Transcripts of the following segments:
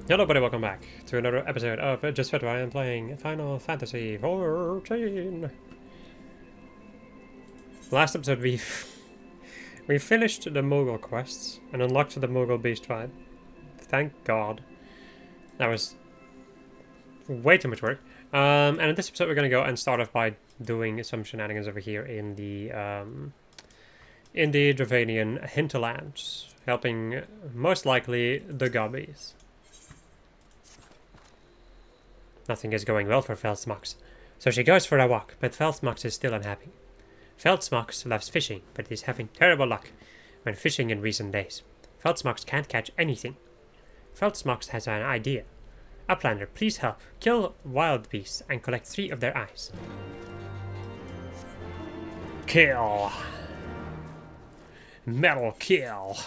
Hello everybody, welcome back to another episode of Just Fit. I am playing Final Fantasy XIV. Last episode we finished the Moogle quests and unlocked the Moogle Beast tribe. Thank God. That was way too much work. And in this episode we're going to go and start off by doing some shenanigans over here in the Dravanian hinterlands, helping most likely the Gobbies. Nothing is going well for Feldsmox, so she goes for a walk, but Feldsmox is still unhappy. Feldsmox loves fishing, but is having terrible luck when fishing in recent days. Feldsmox can't catch anything. Feldsmox has an idea. Uplander, please help. Kill wild beasts and collect 3 of their eyes. Kill. Metal kill.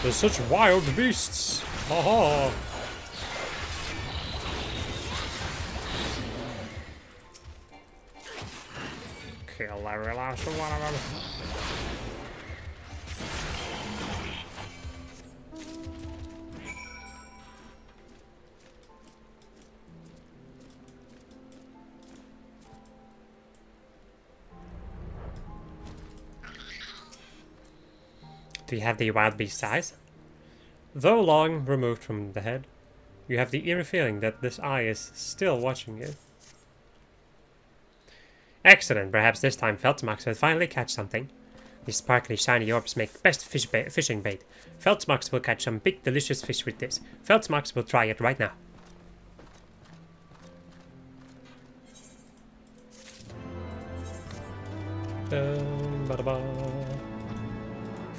There's such wild beasts! Haha! Kill every last one of them. Do you have the wild beast's eyes? Though long removed from the head, you have the eerie feeling that this eye is still watching you. Excellent, perhaps this time Feldsmox will finally catch something. These sparkly shiny orbs make best fishing bait. Feldsmox will catch some big delicious fish with this. Feldsmox will try it right now.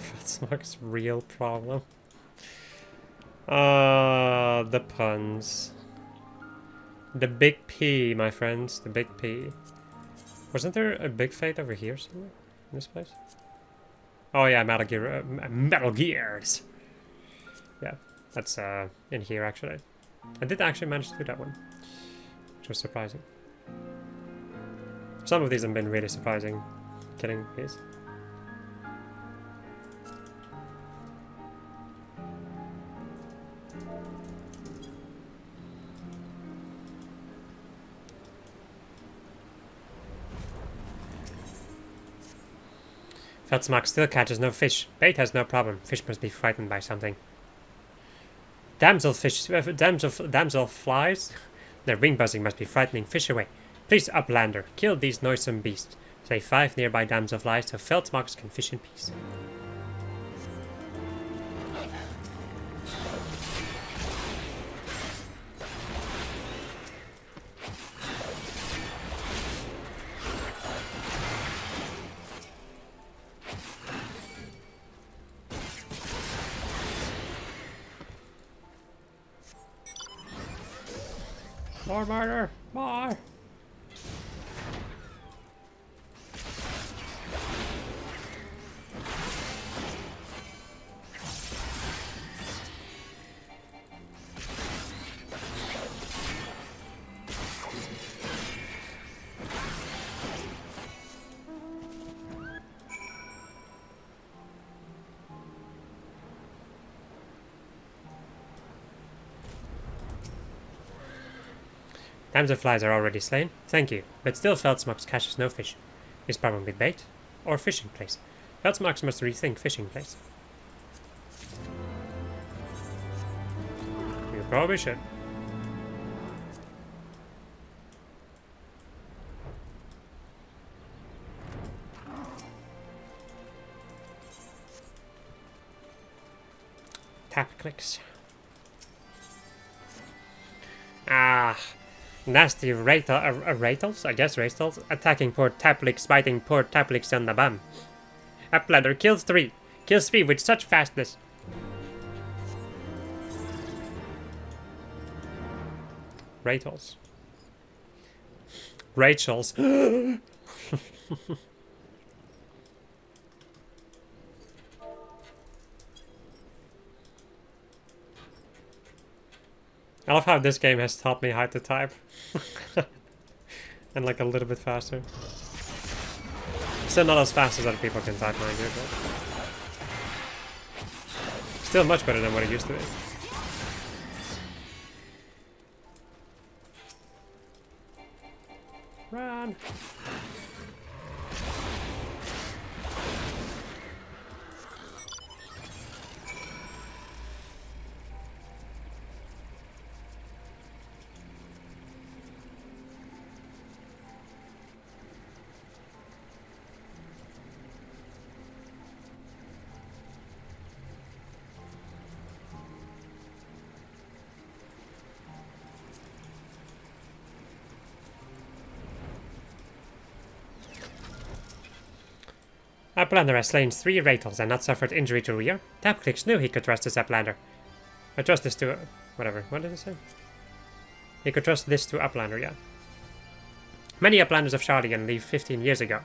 Feldsmox's real problem. The puns. The big P, my friends. The big P. Wasn't there a big fate over here somewhere? In this place? Oh yeah, Metal Gear. Metal Gears! Yeah, that's in here actually. I did actually manage to do that one, which was surprising. Some of these have been really surprising. Killing these. Feldsmox still catches no fish. Bait has no problem. Fish must be frightened by something. Damsel flies? Their wing buzzing must be frightening fish away. Please, Uplander, kill these noisome beasts. Save 5 nearby damselflies so Feldsmox can fish in peace. More murder! More! Damselflies are already slain, thank you, but still Feldsmox catches no fish. His problem with bait, or fishing place. Feldsmox must rethink fishing place. You probably should. Tap clicks. Ah. Nasty Ratals, I guess Ratals, attacking poor Taplicks, biting poor Taplicks on the bum. Uplander kills 3. Kills 3 with such fastness. Ratals. Rachels. I love how this game has taught me how to type. And like a little bit faster. Still not as fast as other people can type, mind you, but... Still much better than what it used to be. Run! Uplander has slain 3 Ratals and not suffered injury to rear. Tapclicks knew he could trust this Uplander. I trust this to... whatever. What did it say? He could trust this to Uplander, yeah. Many Uplanders of Shardian leave 15 years ago.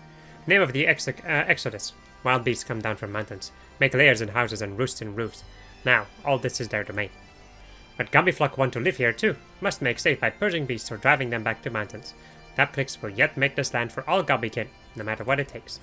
Name of the Exodus. Wild beasts come down from mountains, make lairs in houses and roost in roofs. Now, all this is their domain. But Gambiflock want to live here too. Must make safe by purging beasts or driving them back to mountains. Tapclicks will yet make this land for all Gobbikin, no matter what it takes.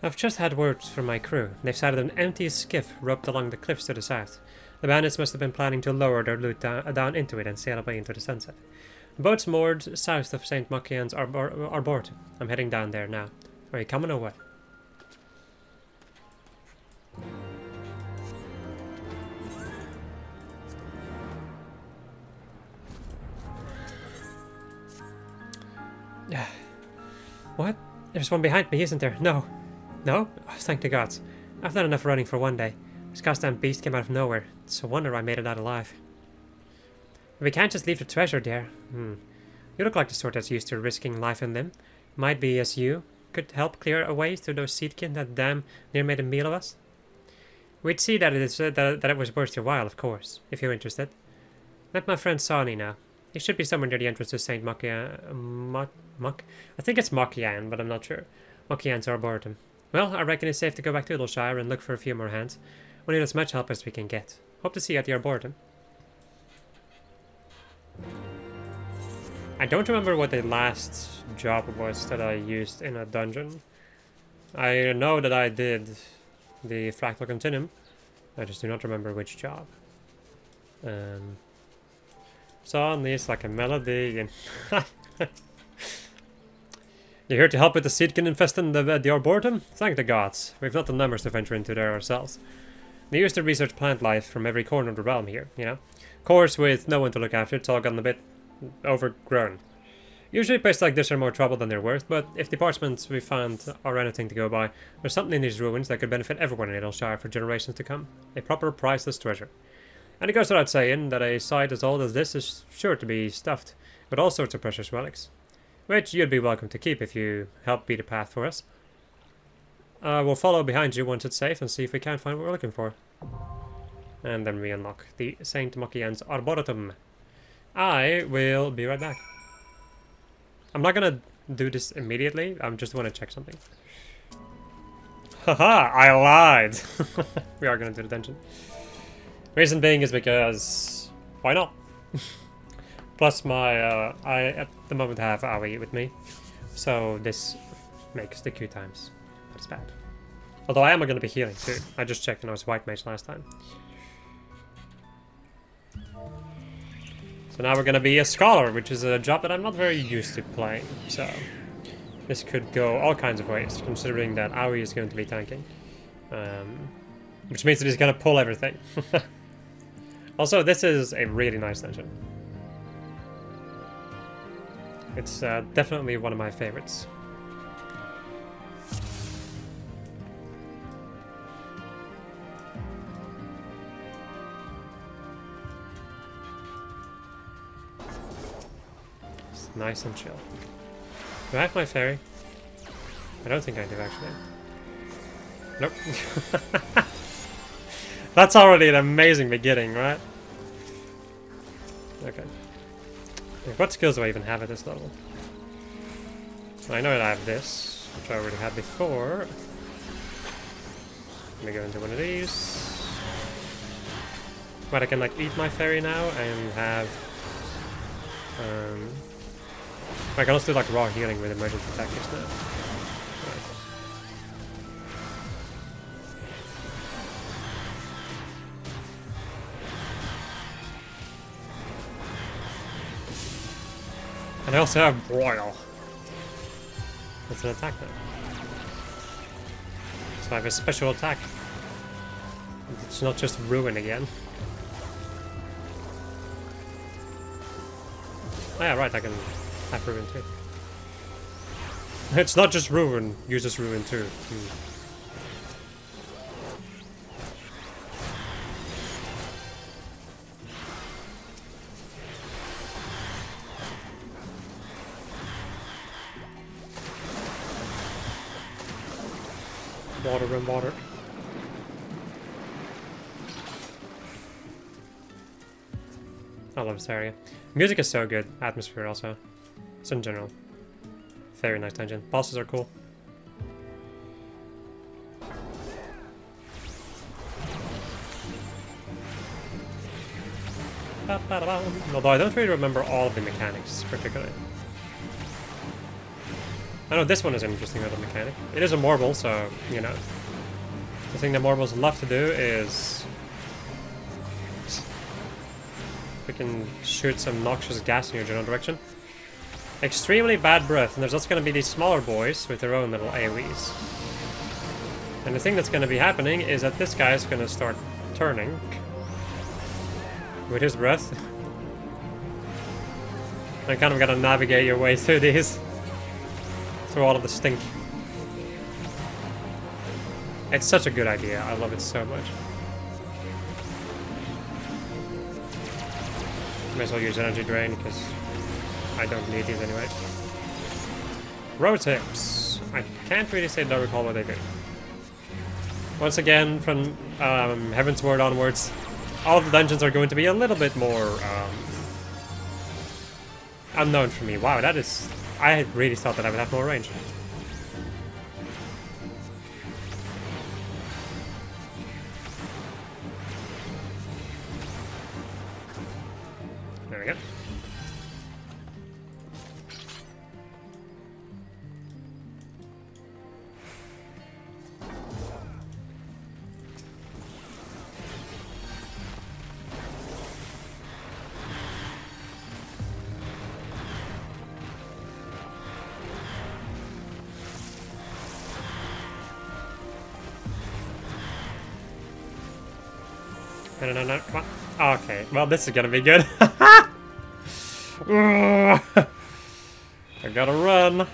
I've just had words from my crew. They've sighted an empty skiff roped along the cliffs to the south. The bandits must have been planning to lower their loot down into it and sail away into the sunset. The boat's moored south of St. Machian's Arboretum. I'm heading down there now. Are you coming or what? What? There's one behind me, isn't there? No. No? Oh, thank the gods. I've done enough running for one day. This goddamn beast came out of nowhere. It's a wonder I made it out alive. We can't just leave the treasure there. You look like the sort that's used to risking life and limb. Might be as you could help clear a way to those seedkin that damn near made a meal of us. We'd see that it was worth your while, of course, if you're interested. Let my friend Sani know. He should be somewhere near the entrance to St. Machian. I think it's Machian, but I'm not sure. Machian's Arboretum. Well, I reckon it's safe to go back to Littleshire and look for a few more hands. We need as much help as we can get. Hope to see you at the Arboretum. I don't remember what the last job was that I used in a dungeon. I know that I did the Fractal Continuum. I just do not remember which job. Suddenly it's like a melody and... You're here to help with the seedkin infesting the Arboretum? Thank the gods. We've not the numbers to venture into there ourselves. They used to research plant life from every corner of the realm here, you know? Of course, with no one to look after, it's all gotten a bit overgrown. Usually places like this are more trouble than they're worth, but if the parchments we found are anything to go by, there's something in these ruins that could benefit everyone in Littleshire for generations to come. A proper priceless treasure. And it goes without saying that a site as old as this is sure to be stuffed with all sorts of precious relics. Which you'd be welcome to keep if you help beat a path for us. We'll follow behind you once it's safe and see if we can't find what we're looking for. And then we unlock the St. Machian's Arboretum. I will be right back. I'm not gonna do this immediately, I just want to check something. Haha, I lied! We are gonna do the dungeon. Reason being is because... why not? Plus my, I at the moment have Aoi with me, so this makes the queue times not as bad. Although I am going to be healing too. I just checked and I was white mage last time. So now we're going to be a scholar, which is a job that I'm not very used to playing. So this could go all kinds of ways, considering that Aoi is going to be tanking. Which means that he's going to pull everything. Also, this is a really nice dungeon. It's definitely one of my favorites. It's nice and chill. Do I have my fairy? I don't think I do, actually. Nope. That's already an amazing beginning, right? Okay. What skills do I even have at this level? I know that I have this, which I already had before. Let me go into one of these. But I can like eat my fairy now and have... I can also do like raw healing with emergency tactics now. Right. And I also have Broil. That's an attack now. So I have a special attack. It's not just Ruin again. Oh yeah, right, I can have Ruin too. It's not just Ruin, uses Ruin too. Water and water. I love this area. Music is so good. Atmosphere also. Just in general. Very nice dungeon. Bosses are cool. Although I don't really remember all of the mechanics particularly. I know this one is an interesting little mechanic. It is a marble, so, you know. The thing that marbles love to do is... we can shoot some noxious gas in your general direction. Extremely bad breath, and there's also going to be these smaller boys with their own little AoEs. And the thing that's going to be happening is that this guy is going to start turning with his breath. And kind of got to navigate your way through these. Through all of the stink. It's such a good idea. I love it so much. May as well use energy drain because I don't need these anyway. Road tips. I can't really say I don't recall what they do. Once again, from Heavensward onwards, all of the dungeons are going to be a little bit more unknown for me. Wow, that is... I really thought that I would have more range. There we go. No, come on. Okay, well, this is gonna be good. I gotta run.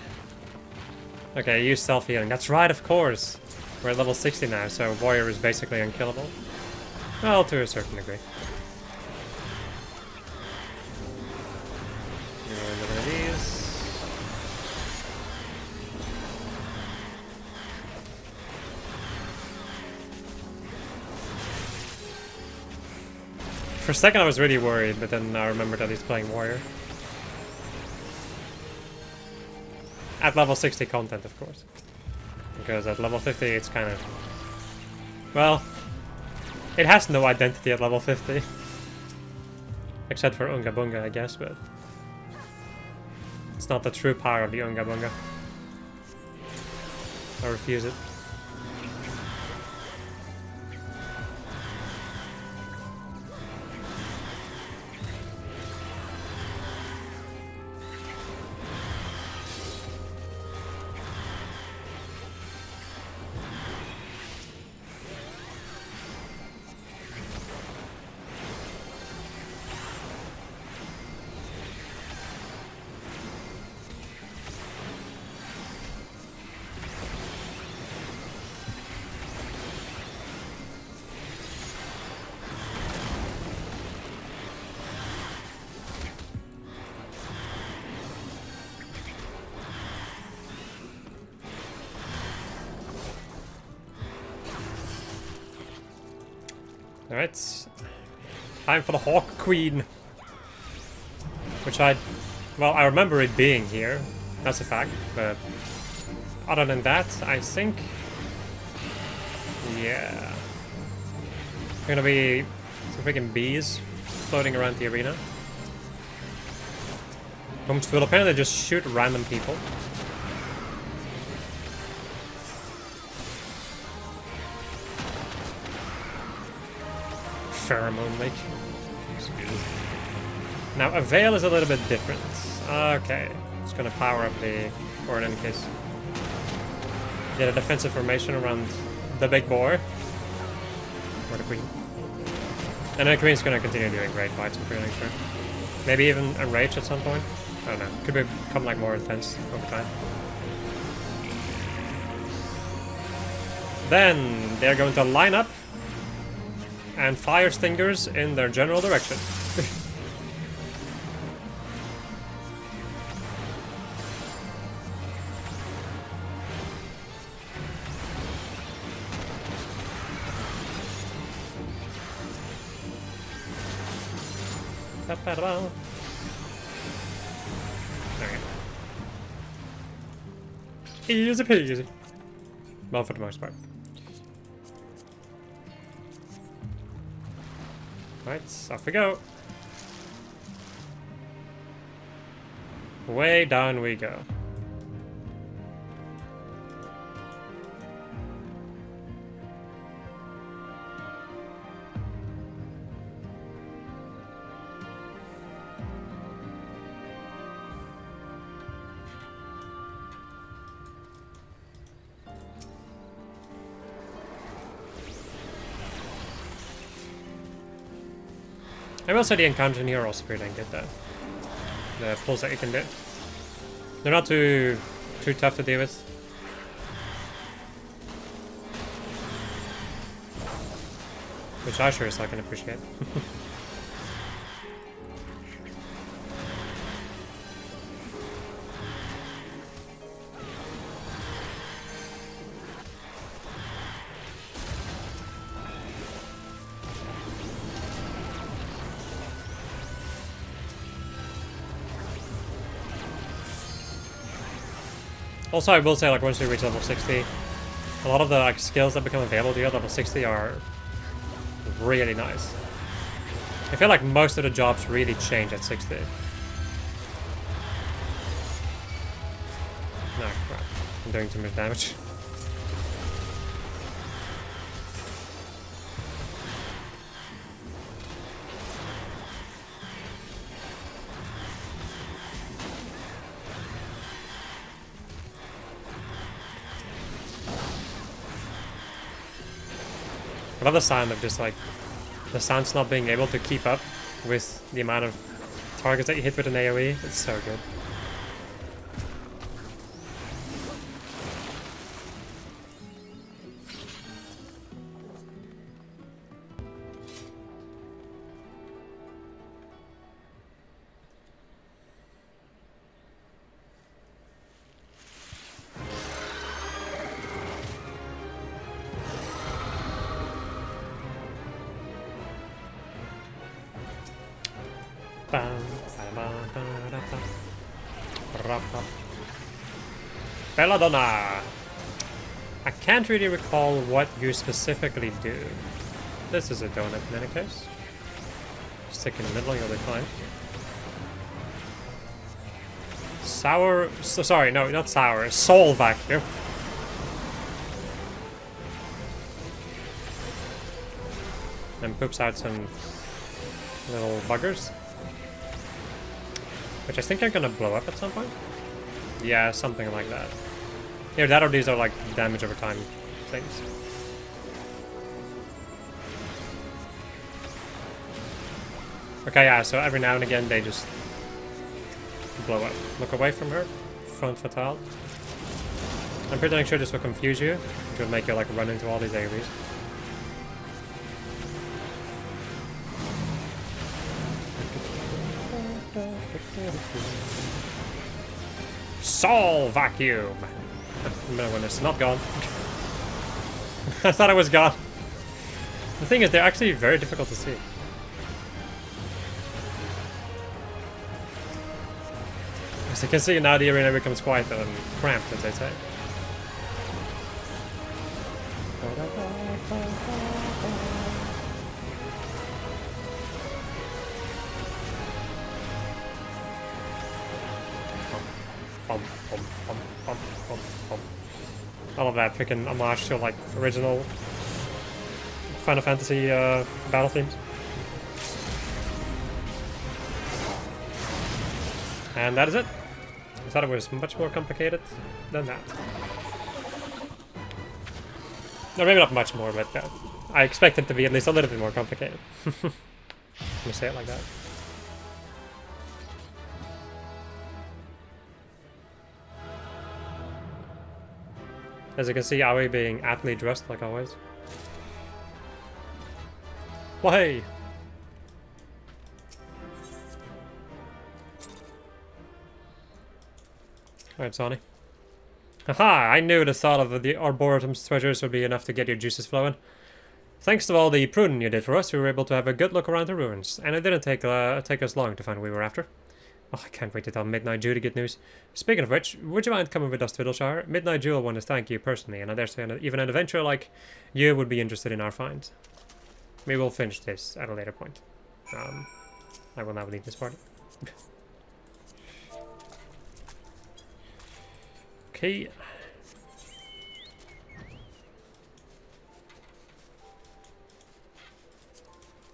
Okay, use self-healing. That's right, of course. We're at level 60 now, so Warrior is basically unkillable. Well, to a certain degree. One of these. For a second I was really worried, but then I remembered that he's playing Warrior. At level 60 content, of course. Because at level 50 it's kind of... well, it has no identity at level 50. Except for Unga Bunga, I guess, but... it's not the true power of the Unga Bunga. I refuse it. Alright. Time for the Hawk Queen. Which well, I remember it being here. That's a fact. But other than that, I think... yeah. Gonna be some freaking bees floating around the arena. Which will apparently just shoot random people. Pheromone lake. Now, a veil is a little bit different. Okay. It's gonna power up the... or in any case... get a defensive formation around the big boar. Or the queen. And the queen's gonna continue doing great fights, I'm pretty sure. Maybe even a rage at some point. I don't know. Could become like more intense over time. Then they're going to line up and fire stingers in their general direction. Okay. Easy peasy. Well, for the most part. Right, off we go. Way down we go. I will say the encounters in here are also pretty dang good though. The pulls that you can do. They're not too tough to deal with. Which I sure as I can appreciate. Also, I will say, like, once you reach level 60, a lot of the like skills that become available to you at level 60 are really nice. I feel like most of the jobs really change at 60. No, crap. I'm doing too much damage. I love the sound of just like the sounds not being able to keep up with the amount of targets that you hit with an AoE. It's so good. Belladonna! I can't really recall what you specifically do. This is a donut in any case. Stick in the middle, you'll be fine. Sour... sorry, no, not sour. Soul vacuum. And poops out some little buggers. Which I think are gonna blow up at some point. Yeah, something like that. Either that or these are like damage over time things. Okay, yeah, so every now and again they just blow up. Look away from her. Front fatale. I'm pretty sure this will confuse you. It will make you like run into all these AoEs. Soul vacuum! No, when it's not gone. I thought it was gone. The thing is, they're actually very difficult to see. As you can see now, the arena becomes quite cramped, as they say. I love that freaking homage to like original Final Fantasy battle themes. And that is it. I thought it was much more complicated than that. No, maybe not much more, but I expect it to be at least a little bit more complicated. Let me say it like that. As you can see, Aoi being aptly dressed like always. Why? Alright, Sonny. Haha! I knew the thought of the Arboretum's treasures would be enough to get your juices flowing. Thanks to all the pruning you did for us, we were able to have a good look around the ruins, and it didn't take us long to find what we were after. Oh, I can't wait to tell Midnight Jewel to get news. Speaking of which, would you mind coming with us to Fiddleshire? Midnight Jewel wanted to thank you personally, and I dare say even an adventurer like you would be interested in our find. We will finish this at a later point. I will now leave this party. Okay.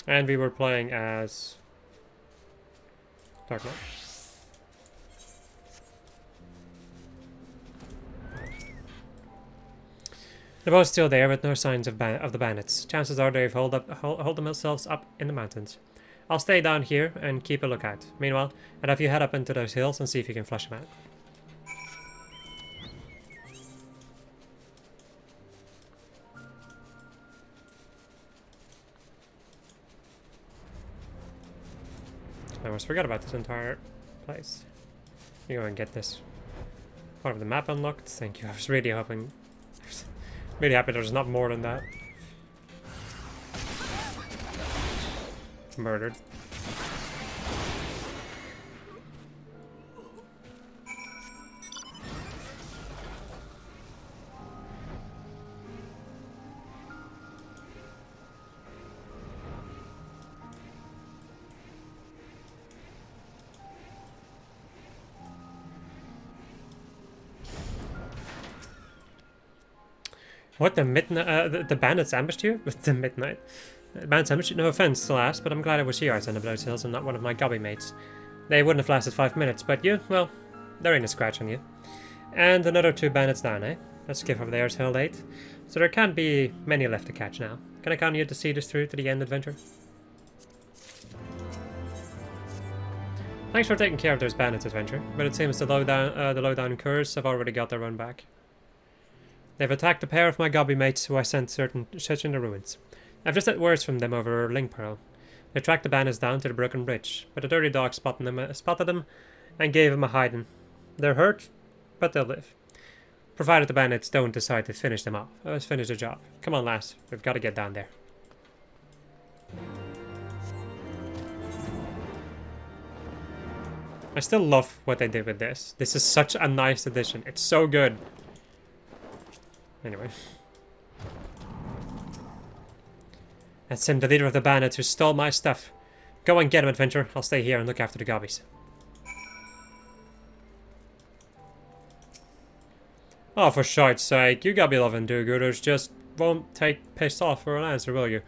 And we were playing as Dark Knight. The boat's still there, with no signs of the bandits. Chances are they've hold themselves up in the mountains. I'll stay down here and keep a lookout. Meanwhile, I'd have you head up into those hills and see if you can flush them out. I almost forgot about this entire place. You go and get this part of the map unlocked. Thank you. I was really hoping. Really happy there's not more than that. Murdered. What, the midnight? The bandits ambushed you? With the midnight? The bandits ambushed you? No offense, alas, but I'm glad it was you I sent up those hills and not one of my gobby mates. They wouldn't have lasted 5 minutes, but you, well, there ain't a scratch on you. And another 2 bandits down, eh? That skiff over there is held 8. So there can't be many left to catch now. Can I count on you to see this through to the end, adventure? Thanks for taking care of those bandits, adventure, but it seems the low-down curs have already got their run back. They've attacked a pair of my gobby mates who I sent searching the ruins. I've just had words from them over Link Pearl. They tracked the bandits down to the broken bridge, but the dirty dog spotted them and gave them a hiding. They're hurt, but they'll live. Provided the bandits don't decide to finish them off. Let's finish the job. Come on, lass. We've got to get down there. I still love what they did with this. This is such a nice addition. It's so good. Anyway. That's him, the leader of the bandits who stole my stuff. Go and get him, adventure. I'll stay here and look after the gobbies. Oh, for shite's sake, you gobby loving do-gooders just won't take piss off for an answer, will you?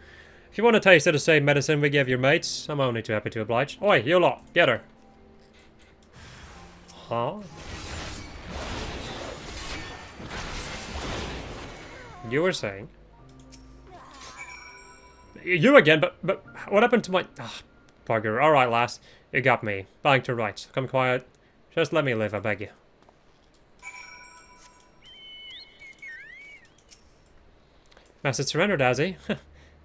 If you want a taste of the same medicine we give your mates, I'm only too happy to oblige. Oi, you lot, get her. Huh? You were saying? You again, but what happened to my... Ah, bugger. Alright, lass. You got me. Back to rights. Come quiet. Just let me live, I beg you. Message surrendered, has he?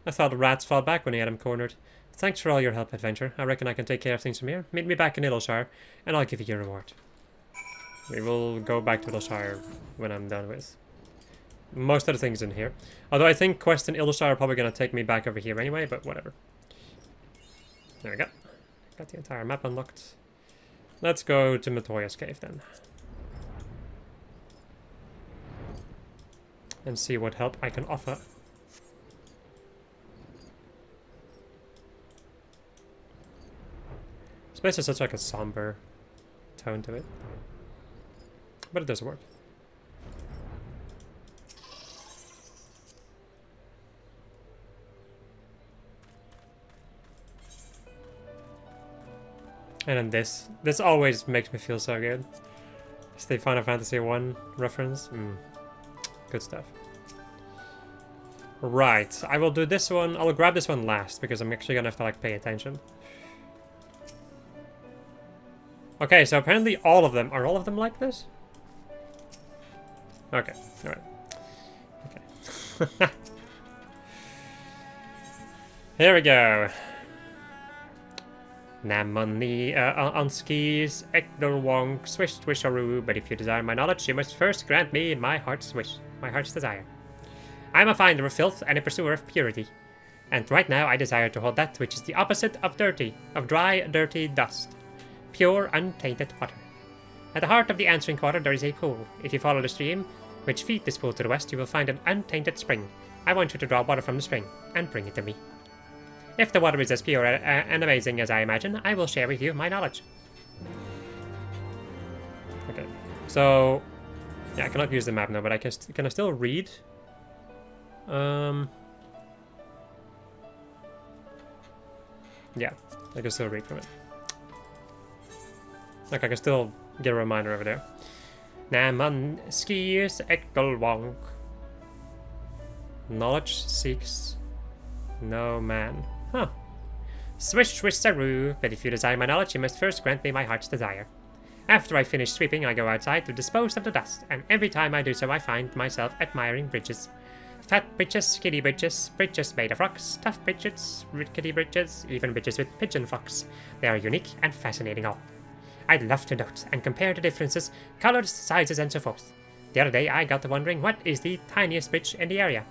I thought the rats fought back when he had him cornered. Thanks for all your help, adventure. I reckon I can take care of things from here. Meet me back in Fiddleshire, and I'll give you your reward. We will go back to Fiddleshire when I'm done with most of the things in here. Although I think Quest and Illushire are probably going to take me back over here anyway, but whatever. There we go. Got the entire map unlocked. Let's go to Matoya's cave then. And see what help I can offer. This place has such like a somber tone to it. But it does work. And then this always makes me feel so good. It's the Final Fantasy 1 reference. Good stuff. Right, I will do this one. I'll grab this one last because I'm actually gonna have to like pay attention. Okay, so apparently all of them, are all of them like this? Okay, alright. Okay. Here we go. Namoni on skis, Ekdal Wonk, Swish Swisharoo, but if you desire my knowledge, you must first grant me my heart's wish, my heart's desire. I am a finder of filth and a pursuer of purity, and right now I desire to hold that which is the opposite of dirty, of dry, dirty dust. Pure, untainted water. At the heart of the answering quarter there is a pool. If you follow the stream, which feeds this pool to the west, you will find an untainted spring. I want you to draw water from the spring, and bring it to me. If the water is as pure and amazing as I imagine, I will share with you my knowledge. Okay, so... yeah, I cannot use the map now, but I can I still read? Yeah, I can still read from it. Like, I can still get a reminder over there. Naman skis ekdal wonk. Knowledge seeks no man. Huh. Swish swish saroo, but if you desire my knowledge, you must first grant me my heart's desire. After I finish sweeping, I go outside to dispose of the dust, and every time I do so, I find myself admiring bridges. Fat bridges, skinny bridges, bridges made of rocks, tough bridges, rickety bridges, even bridges with pigeon frocks. They are unique and fascinating all. I'd love to note and compare the differences, colors, sizes, and so forth. The other day I got to wondering what is the tiniest bridge in the area.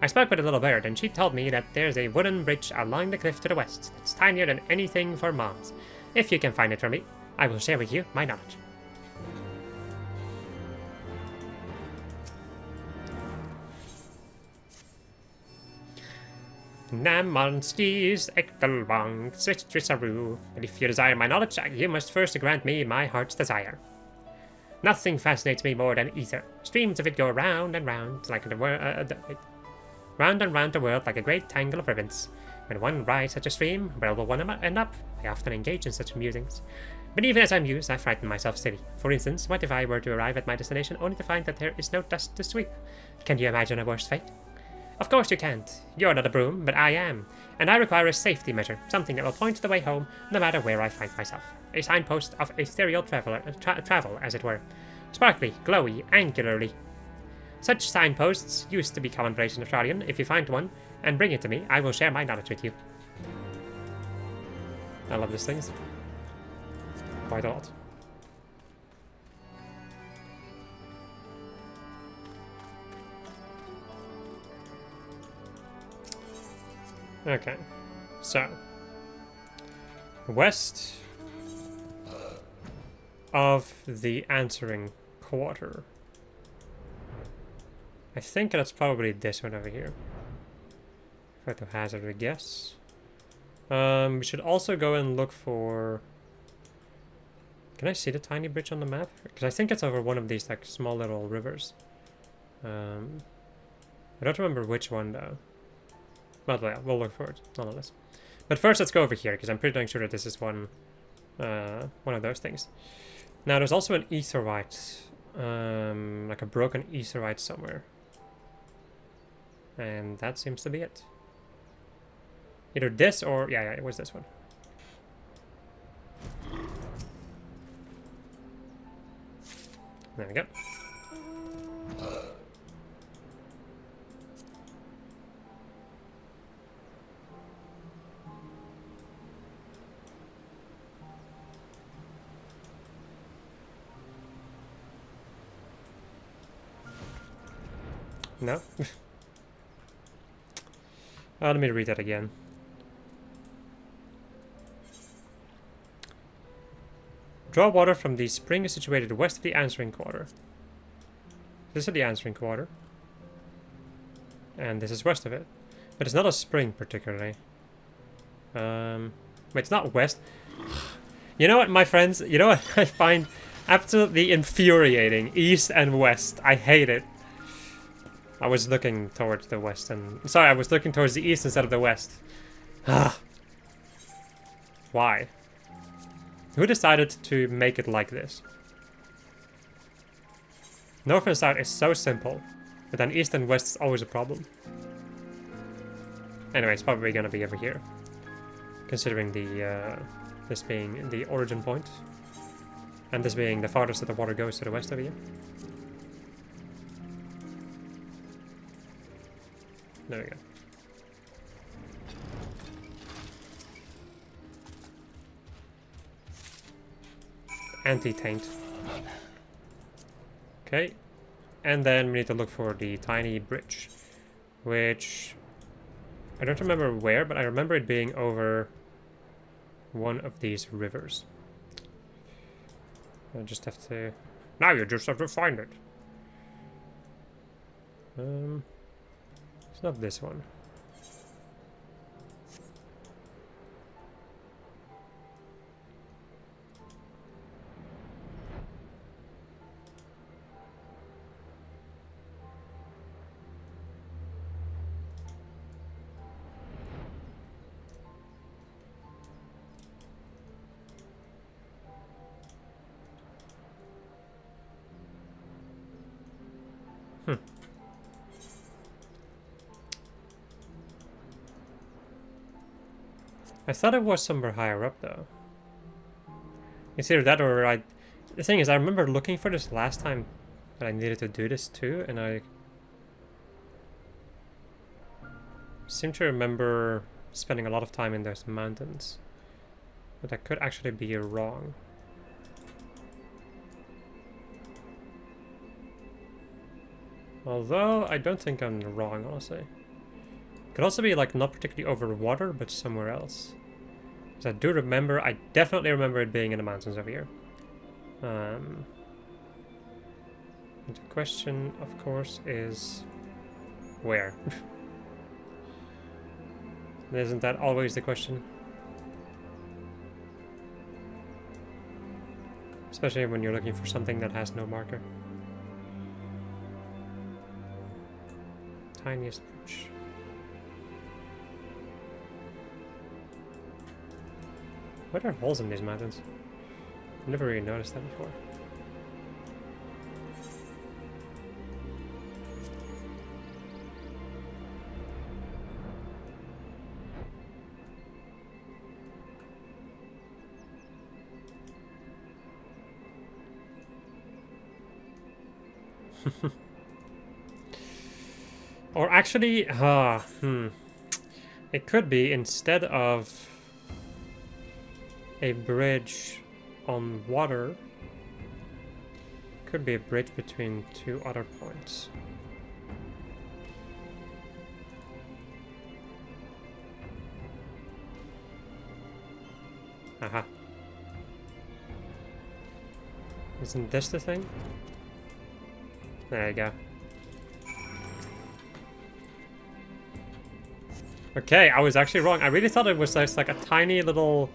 I spoke with a little bird and she told me that there's a wooden bridge along the cliff to the west that's tinier than anything for moms. If you can find it for me, I will share with you my knowledge. Nam on skis, ekdal wong, switch twisaroo. And if you desire my knowledge, you must first grant me my heart's desire. Nothing fascinates me more than ether. Streams of it go round and round like the round and round the world like a great tangle of ribbons. When one rides such a stream, where will one end up? I often engage in such musings. But even as I muse, I frighten myself silly. For instance, what if I were to arrive at my destination only to find that there is no dust to sweep? Can you imagine a worse fate? Of course you can't. You're not a broom, but I am. And I require a safety measure, something that will point the way home no matter where I find myself. A signpost of ethereal travel, as it were. Sparkly, glowy, angularly. Such signposts used to be commonplace in Australian. If you find one and bring it to me, I will share my knowledge with you. I love these things. Quite a lot. Okay, so west of the answering quarter. I think that's probably this one over here. If I had to hazard a guess. We should also go and look for... Can I see the tiny bridge on the map? Because I think it's over one of these like small little rivers. I don't remember which one though. But yeah, we'll look for it, nonetheless. But first, let's go over here, because I'm pretty dang sure that this is one of those things. Now, there's also an aetherite, like a broken aetherite somewhere. And that seems to be it. Either this or... yeah, it was this one. There we go. No? Let me read that again. Draw water from the spring situated west of the answering quarter. This is the answering quarter. And this is west of it. But it's not a spring particularly. Wait, it's not west. You know what, my friends? You know what I find absolutely infuriating? East and west. I hate it. I was looking towards the west and... Sorry, I was looking towards the east instead of the west. Ah. Why? Who decided to make it like this? North and south is so simple, but then east and west is always a problem. Anyway, it's probably gonna be over here. Considering the, this being the origin point. And this being the farthest that the water goes to the west of here. There we go. Anti-taint. Okay. And then we need to look for the tiny bridge. Which... I don't remember where, but I remember it being over one of these rivers. I just have to... Now you just have to find it. It's not this one. I thought it was somewhere higher up, though. It's either that or I... The thing is, I remember looking for this last time that I needed to do this too, and I... seem to remember spending a lot of time in those mountains. But that could actually be wrong. Although, I don't think I'm wrong, honestly. Could also be, like, not particularly over water, but somewhere else. Because I do remember, I definitely remember it being in the mountains over here. And the question, of course, is... where? Isn't that always the question? Especially when you're looking for something that has no marker. Tiniest bridge. Why are there holes in these mountains? I've never really noticed that before. Or actually, it could be instead of a bridge on water, could be a bridge between two other points. Aha. Isn't this the thing? There you go. Okay, I was actually wrong. I really thought it was just like a tiny little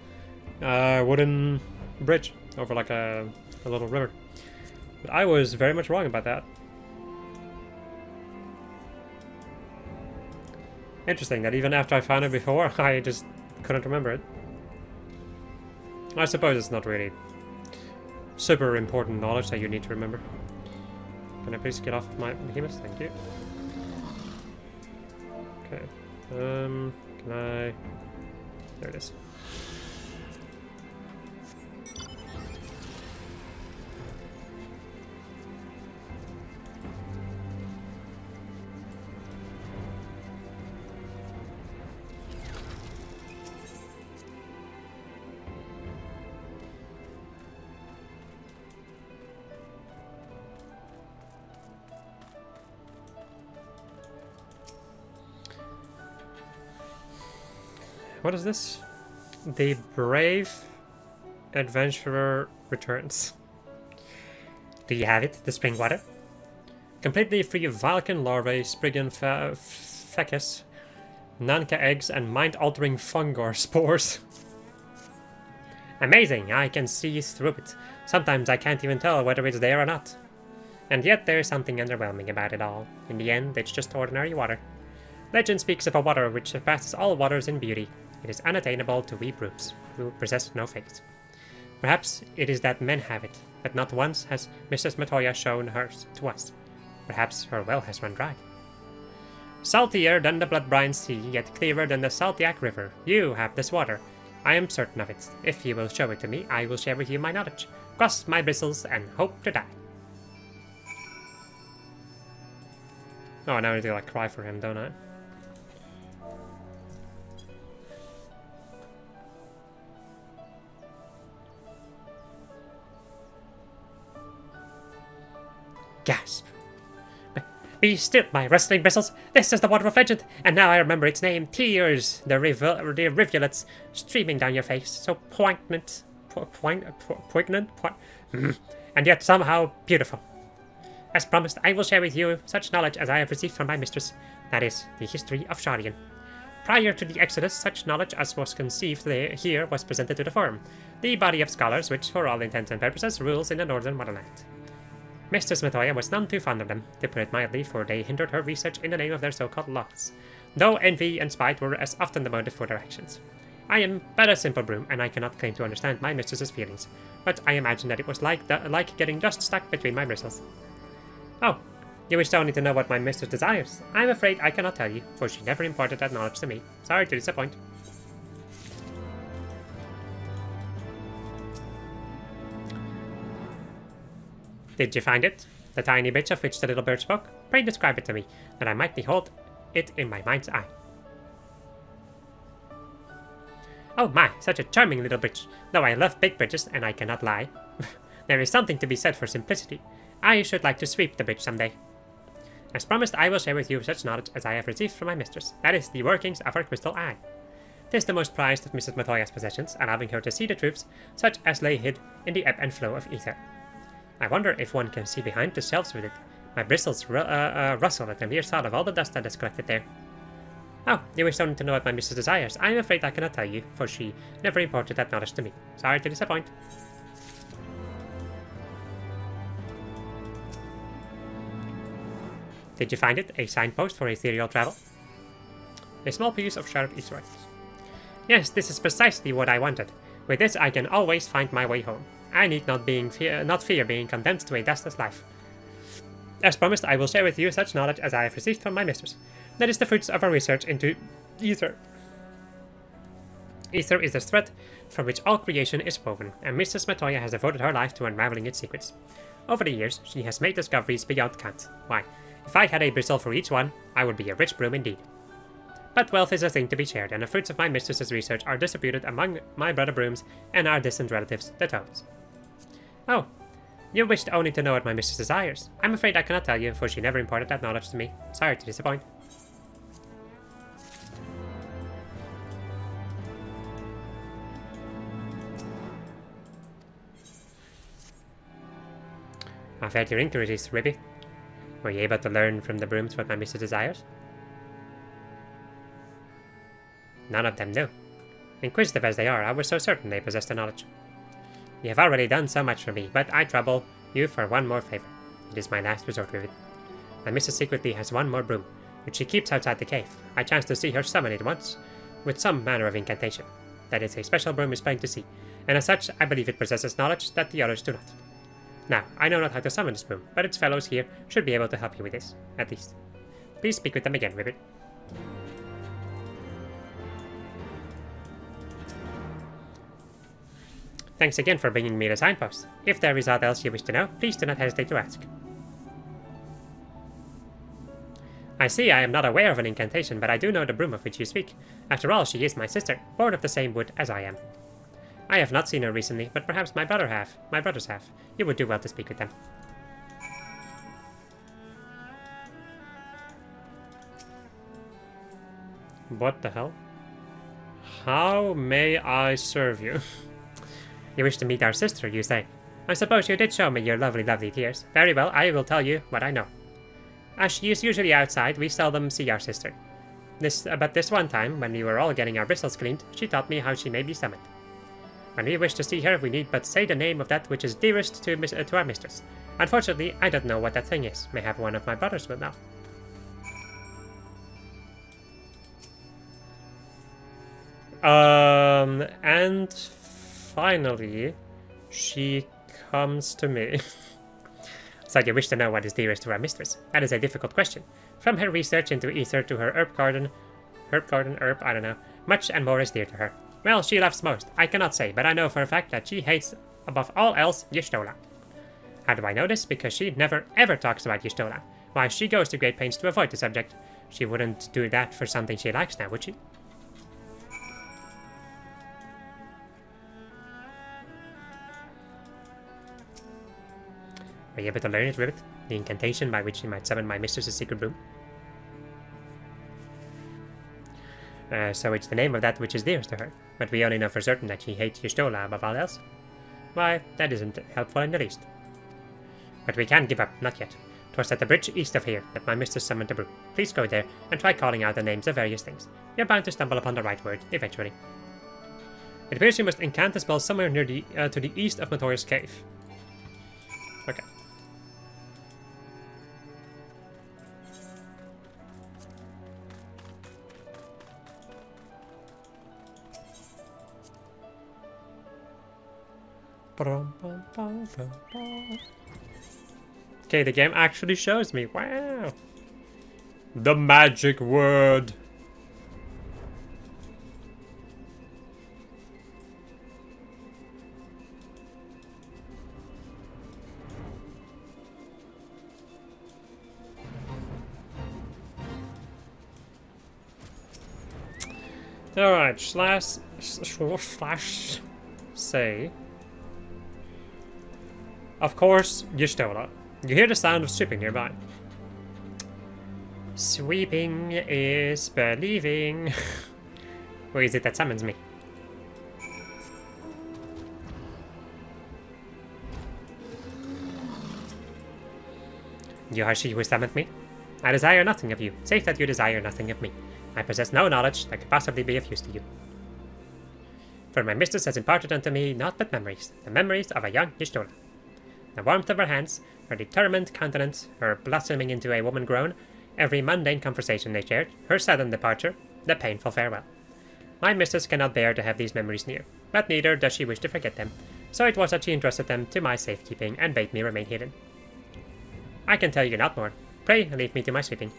wooden bridge over like a little river. But I was very much wrong about that. Interesting that even after I found it before, I just couldn't remember it. I suppose it's not really super important knowledge that you need to remember. Can I please get off of my behemoth? Thank you. Okay. Can I... There it is. What is this? The brave adventurer returns. Do you have it? The spring water? Completely free of Vulcan larvae, Spriggan fecus, Nanka eggs, and mind-altering fungar spores. Amazing! I can see through it. Sometimes I can't even tell whether it's there or not. And yet there's something underwhelming about it all. In the end, it's just ordinary water. Legend speaks of a water which surpasses all waters in beauty. It is unattainable to we brutes, who possess no faith. Perhaps it is that men have it, but not once has Mrs. Matoya shown hers to us. Perhaps her well has run dry. Saltier than the blood-brine sea, yet clearer than the Saltiac River. You have this water. I am certain of it. If you will show it to me, I will share with you my knowledge, cross my bristles, and hope to die. Oh, now I need to like cry for him, don't I? Gasp. Be still, my rustling bristles. This is the water of legend, and now I remember its name. Tears, the rivulets streaming down your face, so poignant, and yet somehow beautiful. As promised, I will share with you such knowledge as I have received from my mistress, that is, the history of Sharian. Prior to the Exodus, such knowledge as was conceived here was presented to the Forum, the body of scholars which, for all intents and purposes, rules in the northern Wonderland. Mistress Matoya was none too fond of them, to put it mildly, for they hindered her research in the name of their so-called laws, though envy and spite were as often the motive for their actions. I am but a simple broom, and I cannot claim to understand my mistress's feelings, but I imagine that it was like getting dust stuck between my bristles. Oh, you wish only to know what my mistress desires. I'm afraid I cannot tell you, for she never imparted that knowledge to me. Sorry to disappoint. Did you find it? The tiny bitch of which the little bird spoke? Pray describe it to me, that I might behold it in my mind's eye. Oh my, such a charming little bridge, though I love big bridges, and I cannot lie. There is something to be said for simplicity. I should like to sweep the bridge someday. As promised, I will share with you such knowledge as I have received from my mistress, that is, the workings of her crystal eye. 'Tis the most prized of Mrs. Matoya's possessions, allowing her to see the truths, such as lay hid in the ebb and flow of ether. I wonder if one can see behind the shelves with it. My bristles rustle at the mere thought of all the dust that is collected there. Oh, you wish only to know what my mistress desires. I am afraid I cannot tell you, for she never imparted that knowledge to me. Sorry to disappoint. Did you find it? A signpost for ethereal travel? A small piece of sharp eastward. Yes, this is precisely what I wanted. With this I can always find my way home. I need not fear being condemned to a dustless life. As promised, I will share with you such knowledge as I have received from my mistress. That is the fruits of our research into ether. Ether is the thread from which all creation is woven, and Mrs. Matoya has devoted her life to unraveling its secrets. Over the years, she has made discoveries beyond count. Why, if I had a bristle for each one, I would be a rich broom indeed. But wealth is a thing to be shared, and the fruits of my mistress's research are distributed among my brother brooms and our distant relatives, the toads. Oh, you wished only to know what my mistress desires. I'm afraid I cannot tell you, for she never imparted that knowledge to me. Sorry to disappoint. I've heard your inquiries, Ribby. Were you able to learn from the brooms what my mistress desires? None of them knew. Inquisitive as they are, I was so certain they possessed the knowledge. You have already done so much for me, but I trouble you for one more favor. It is my last resort, Rivet. My mistress secretly has one more broom, which she keeps outside the cave. I chanced to see her summon it once, with some manner of incantation. That is a special broom is plain to see, and as such, I believe it possesses knowledge that the others do not. Now, I know not how to summon this broom, but its fellows here should be able to help you with this, at least. Please speak with them again, Rivet. Thanks again for bringing me the signpost. If there is aught else you wish to know, please do not hesitate to ask. I see I am not aware of an incantation, but I do know the broom of which you speak. After all, she is my sister, born of the same wood as I am. I have not seen her recently, but perhaps my brothers have. You would do well to speak with them. What the hell? How may I serve you? You wish to meet our sister, you say? I suppose you did show me your lovely, lovely tears. Very well, I will tell you what I know. As she is usually outside, we seldom see our sister. But this one time, when we were all getting our bristles cleaned, she taught me how she may be summoned. When we wish to see her, we need but say the name of that which is dearest to our mistress. Unfortunately, I don't know what that thing is. Mayhap one of my brothers will know. And finally, she comes to me. So you wish to know what is dearest to our mistress? That is a difficult question. From her research into ether to her herb garden, I don't know, much and more is dear to her. Well, she loves most, I cannot say, but I know for a fact that she hates, above all else, Y'shtola. How do I know this? Because she never ever talks about Y'shtola. Why, she goes to great pains to avoid the subject. She wouldn't do that for something she likes now, would she? Are you able to learn it, Ribbit? The incantation by which she might summon my mistress's secret room? So it's the name of that which is dearest to her, but we only know for certain that she hates Y'shtola above all else. Why, that isn't helpful in the least. But we can't give up, not yet. 'Twas at the bridge east of here that my mistress summoned the broom. Please go there and try calling out the names of various things. You're bound to stumble upon the right word, eventually. It appears you must incant the spell somewhere near the to the east of Matoria's cave. Okay. Okay, the game actually shows me. Wow. The magic word. Alright, slash say. Of course, Y'shtola. You hear the sound of sweeping nearby. Sweeping is believing. Who is it that summons me? You are she who summoned me? I desire nothing of you, save that you desire nothing of me. I possess no knowledge that could possibly be of use to you. For my mistress has imparted unto me naught but memories, the memories of a young Y'shtola. The warmth of her hands, her determined countenance, her blossoming into a woman grown, every mundane conversation they shared, her sudden departure, the painful farewell. My mistress cannot bear to have these memories near, but neither does she wish to forget them, so it was that she entrusted them to my safekeeping and bade me remain hidden. I can tell you not more. Pray, leave me to my sweeping.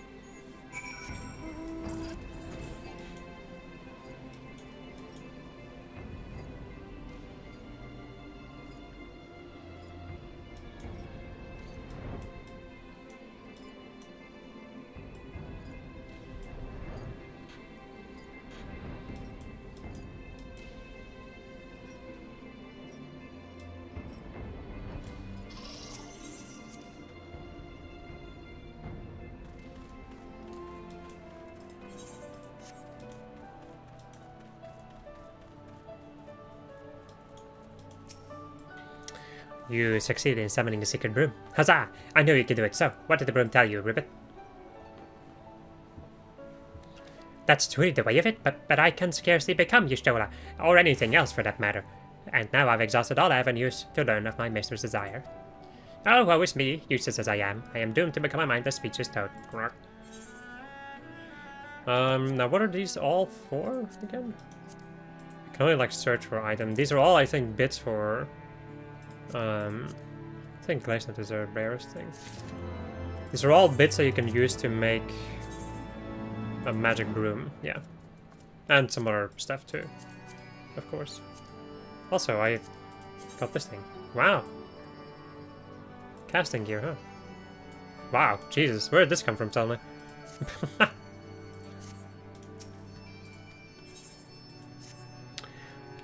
You succeeded in summoning the secret broom. Huzzah! I knew you could do it, so what did the broom tell you, Ribbit? That's truly the way of it, but I can scarcely become Y'shtola, or anything else for that matter. And now I've exhausted all avenues to learn of my mistress' desire. Oh, woe is me, useless as I am doomed to become a mindless, speechless toad. Now what are these all for, again? I can only, like, search for item. These are all, I think, bits for... I think Glacenut is the rarest thing. These are all bits that you can use to make a magic broom, yeah. And some other stuff too, of course. Also, I got this thing. Wow. Casting gear, huh? Wow, Jesus, where did this come from, tell me?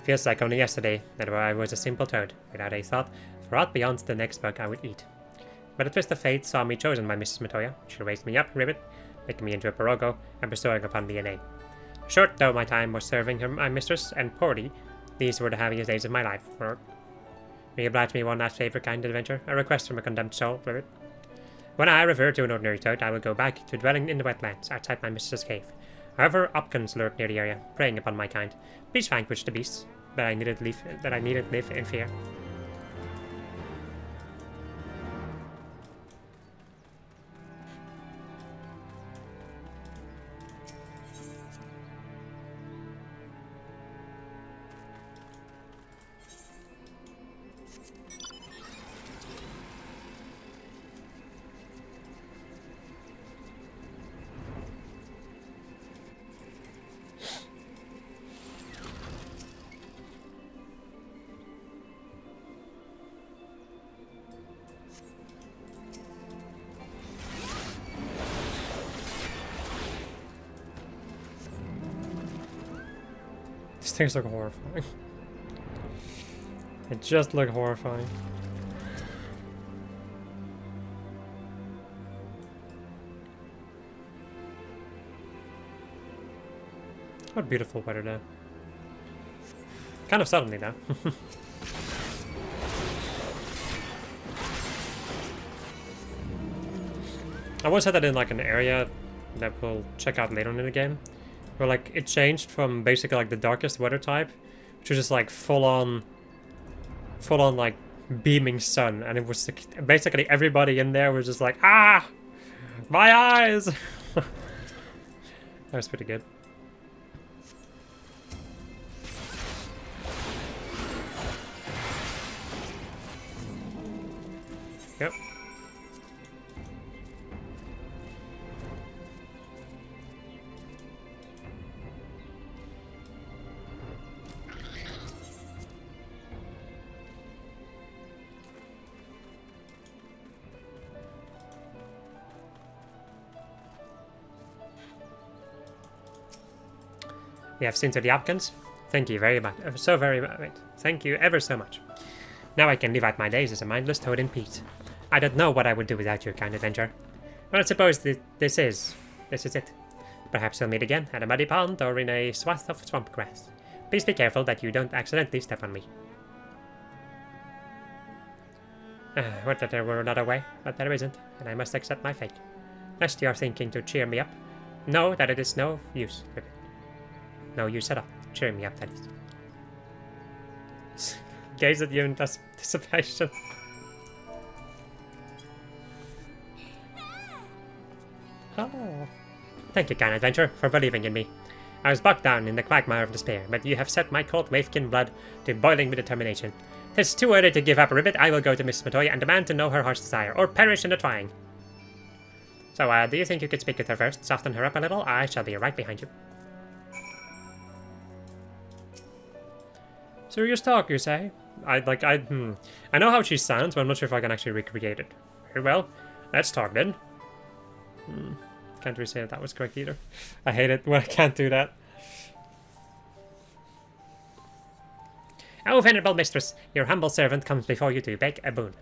Feels like only yesterday that I was a simple toad, without a thought for aught beyond the next bug I would eat. But a twist of fate saw me chosen by Mrs. Matoya. She raised me up, Ribbit, making me into a Porogo, and bestowing upon me a name. Short though my time was serving her, my mistress and Porty, these were the happiest days of my life. Will you oblige me one last favor, kind adventure? A request from a condemned soul, Rivet. When I revert to an ordinary toad, I will go back to dwelling in the wetlands outside my mistress's cave. However, Opkins lurk near the area, preying upon my kind. Please vanquish the beasts that I needed live in fear. These things look horrifying. They just look horrifying. What beautiful weather though. Kind of suddenly though. I once had that in like an area that we'll check out later on in the game. Where like it changed from basically like the darkest weather type to just like full on like beaming sun, and it was like, basically everybody in there was just like, ah, my eyes. That was pretty good. Yep. You have seen to the Opkins? Thank you very much. Thank you ever so much. Now I can live out my days as a mindless toad in peace. I don't know what I would do without your kind adventure. Well, I suppose this is it. Perhaps we'll meet again at a muddy pond or in a swath of swamp grass. Please be careful that you don't accidentally step on me. Would that there were another way, but there isn't, and I must accept my fate. Lest you are thinking to cheer me up, know that it is no use. No use at all. Cheer me up, that is. Gaze at you in anticipation. Oh. Thank you, kind adventure, for believing in me. I was bogged down in the quagmire of despair, but you have set my cold waifkin blood to boiling with determination. 'Tis too early to give up, Ribbit. I will go to Miss Matoya and demand to know her heart's desire, or perish in the trying. So, do you think you could speak with her first? Soften her up a little? I shall be right behind you. Serious talk, you say? I know how she sounds, but I'm not sure if I can actually recreate it. Very well, let's talk then. Can't really say that was correct either. I hate it when I can't do that. Oh, venerable mistress, your humble servant comes before you to beg a boon.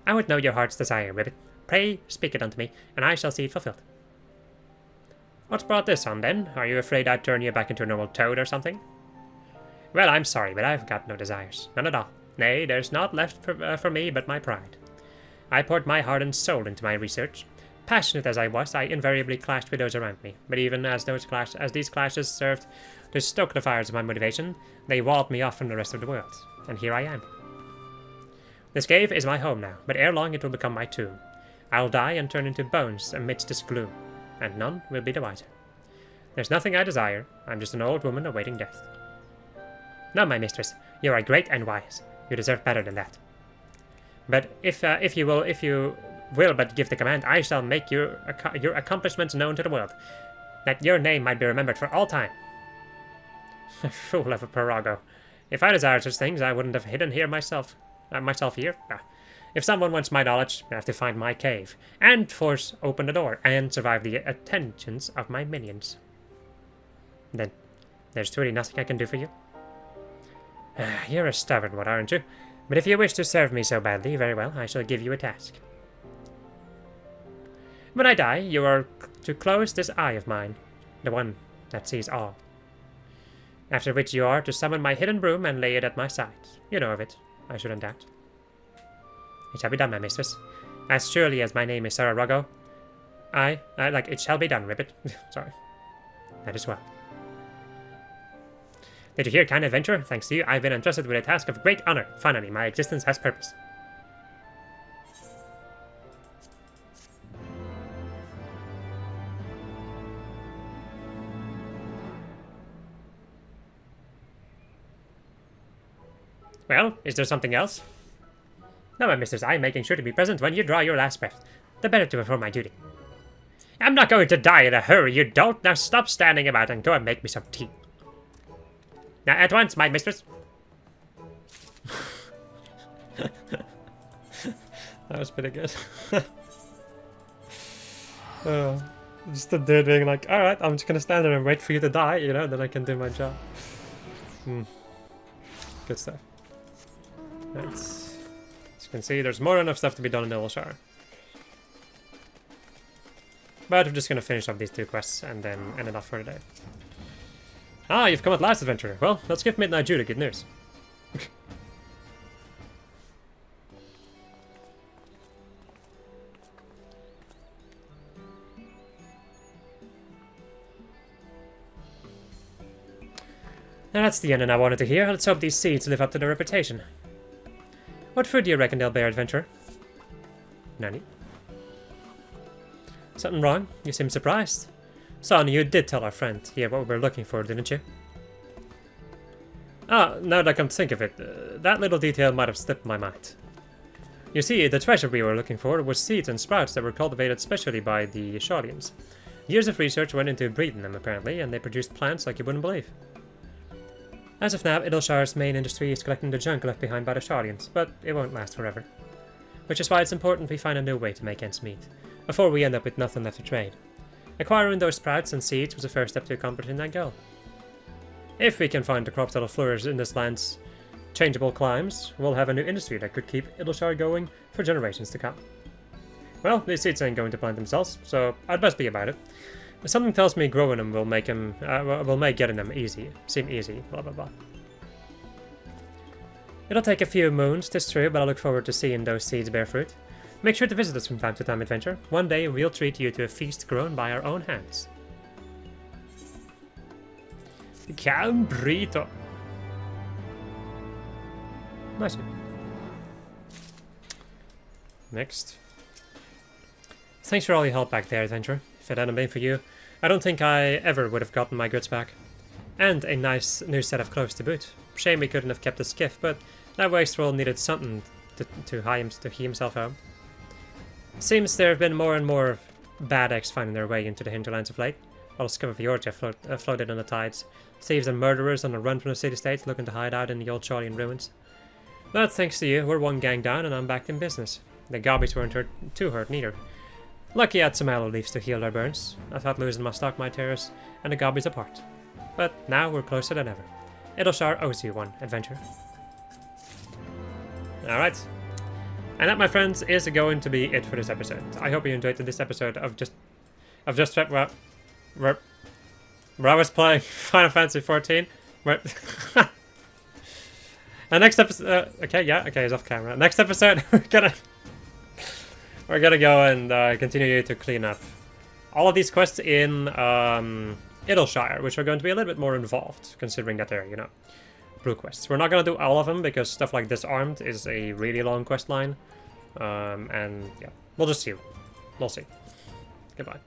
I would know your heart's desire, Ribbit. Pray speak it unto me, and I shall see it fulfilled. What's brought this on, then? Are you afraid I'd turn you back into a normal toad or something? Well, I'm sorry, but I've got no desires. None at all. Nay, there's naught left for me but my pride. I poured my heart and soul into my research. Passionate as I was, I invariably clashed with those around me. But even as these clashes served to stoke the fires of my motivation, they walled me off from the rest of the world. And here I am. This cave is my home now, but ere long it will become my tomb. I'll die and turn into bones amidst this gloom, and none will be the wiser. There's nothing I desire. I'm just an old woman awaiting death. No, my mistress, you are great and wise. You deserve better than that. But if you will but give the command, I shall make your accomplishments known to the world, that your name might be remembered for all time. Fool of a Parago. If I desired such things, I wouldn't have hidden here myself here. If someone wants my knowledge, I have to find my cave, and force open the door, and survive the attentions of my minions. Then, there's truly nothing I can do for you? You're a stubborn one, aren't you? But if you wish to serve me so badly, very well, I shall give you a task. When I die, you are to close this eye of mine, the one that sees all. After which you are to summon my hidden broom and lay it at my side. You know of it, I shouldn't doubt. It shall be done, my mistress. As surely as my name is Sarah Ruggo, it shall be done, Ribbit. Sorry. That is well. Did you hear, kind adventurer? Thanks to you, I've been entrusted with a task of great honor. Finally, my existence has purpose. Well, is there something else? No, my mistress, I am making sure to be present when you draw your last breath. The better to perform my duty. I'm not going to die in a hurry, you dolt. Now stop standing about and go and make me some tea. Now, at once, my mistress. That was pretty good. Just the dude being like, alright, I'm just gonna stand there and wait for you to die, you know, then I can do my job. Good stuff. Right. As you can see, there's more than enough stuff to be done in Ilshar. But we're just gonna finish up these 2 quests and then end it off for today. Ah, you've come at last, adventurer. Well, let's give Midnight Judah good news. Now that's the ending I wanted to hear. Let's hope these seeds live up to their reputation. What food do you reckon they'll bear, adventurer? Nanny? Something wrong? You seem surprised. Son, you did tell our friend here what we were looking for, didn't you? Ah, now that I come to think of it, that little detail might have slipped my mind. You see, the treasure we were looking for was seeds and sprouts that were cultivated specially by the Shaudians. Years of research went into breeding them, apparently, and they produced plants like you wouldn't believe. As of now, Idleshar's main industry is collecting the junk left behind by the Shaudians, but it won't last forever. Which is why it's important we find a new way to make ends meet, before we end up with nothing left to trade. Acquiring those sprouts and seeds was the first step to accomplishing that goal. If we can find the crops that'll flourish in this land's changeable climes, we'll have a new industry that could keep Idleshar going for generations to come. Well, these seeds ain't going to plant themselves, so I'd best be about it. Something tells me growing them will make getting them seem easy, blah blah blah. It'll take a few moons, 'tis true, but I look forward to seeing those seeds bear fruit. Make sure to visit us from time to time, adventure. One day we'll treat you to a feast grown by our own hands. Cambrito. Nice. Next. Thanks for all your help back there, adventurer. If it hadn't been for you, I don't think I ever would have gotten my goods back. And a nice new set of clothes to boot. Shame we couldn't have kept the skiff, but that wastrel needed something to heat himself home. Seems there have been more and more bad eggs finding their way into the hinterlands of late. All scum of Yorja floated on the tides. Thieves and murderers on the run from the city-states looking to hide out in the old Shaudian ruins. But thanks to you, we're one gang down and I'm back in business. The gobbies weren't too hurt neither. Lucky I had some aloe leaves to heal their burns. I thought losing my stock might tear us and the gobbies apart. But now we're closer than ever. Idleshar owes you one, adventure. Alright. And that, my friends, is going to be it for this episode. I hope you enjoyed this episode of where I was playing Final Fantasy 14. And next episode, it's off camera. Next episode, we're gonna go and continue to clean up all of these quests in Idleshire, which are going to be a little bit more involved, considering that they're, blue quests. We're not gonna do all of them because stuff like Disarmed is a really long quest line, and yeah, we'll just see. We'll see. Goodbye.